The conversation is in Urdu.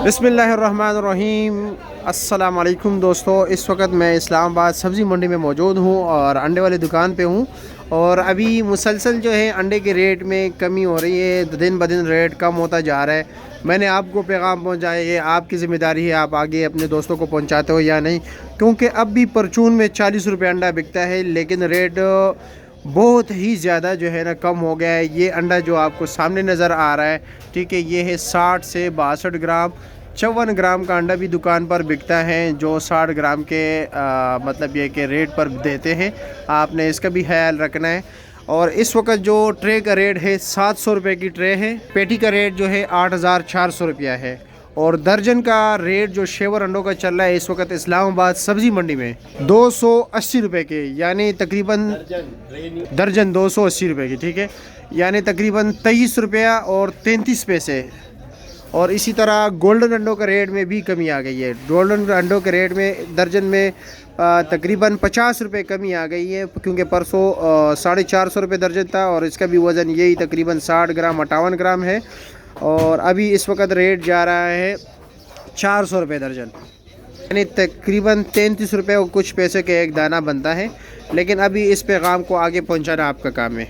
بسم اللہ الرحمن الرحیم۔ السلام علیکم دوستو، اس وقت میں اسلام آباد سبزی منڈی میں موجود ہوں اور انڈے والی دکان پہ ہوں، اور ابھی مسلسل جو ہے انڈے کے ریٹ میں کمی ہو رہی ہے، دن بدن ریٹ کم ہوتا جا رہا ہے۔ میں نے آپ کو پیغام پہنچایا، یہ آپ کی ذمہ داری ہے، آپ آگے اپنے دوستوں کو پہنچاتے ہو یا نہیں، کیونکہ اب بھی پرچون میں 40 روپے انڈا بکتا ہے، لیکن ریٹ بہت ہی زیادہ جو ہے نا کم ہو گیا ہے۔ یہ انڈا جو آپ کو سامنے نظر آ رہا ہے، ٹھیک ہے، یہ ہے 60 سے 62 گرام، 54 گرام کا انڈا بھی دکان پر بکتا ہے، جو 60 گرام کے مطلب یہ کہ ریٹ پر دیتے ہیں، آپ نے اس کا بھی خیال رکھنا ہے۔ اور اس وقت جو ٹرے کا ریٹ ہے 700 روپے کی ٹرے ہے، پیٹی کا ریٹ جو ہے 8400 روپیہ ہے، اور درجن کا ریٹ جو شیور انڈوں کا چل رہا ہے اس وقت اسلام آباد سبزی منڈی میں 280 روپے کے، یعنی تقریباً درجن 280 روپے کی، ٹھیک ہے، یعنی تقریباً 23 روپیہ اور 33 پیسے۔ اور اسی طرح گولڈن انڈوں کا ریٹ میں بھی کمی آ گئی ہے، گولڈن انڈوں کے ریٹ میں درجن میں تقریباً 50 روپے کمی آ گئی ہے، کیونکہ پرسوں 450 روپے درجن تھا، اور اس کا بھی وزن یہی تقریباً 60 گرام 58 گرام ہے، اور ابھی اس وقت ریٹ جا رہا ہے 400 روپے درجن، یعنی تقریباً 33 روپے اور کچھ پیسے کے ایک دانہ بنتا ہے۔ لیکن ابھی اس پیغام کو آگے پہنچانا آپ کا کام ہے۔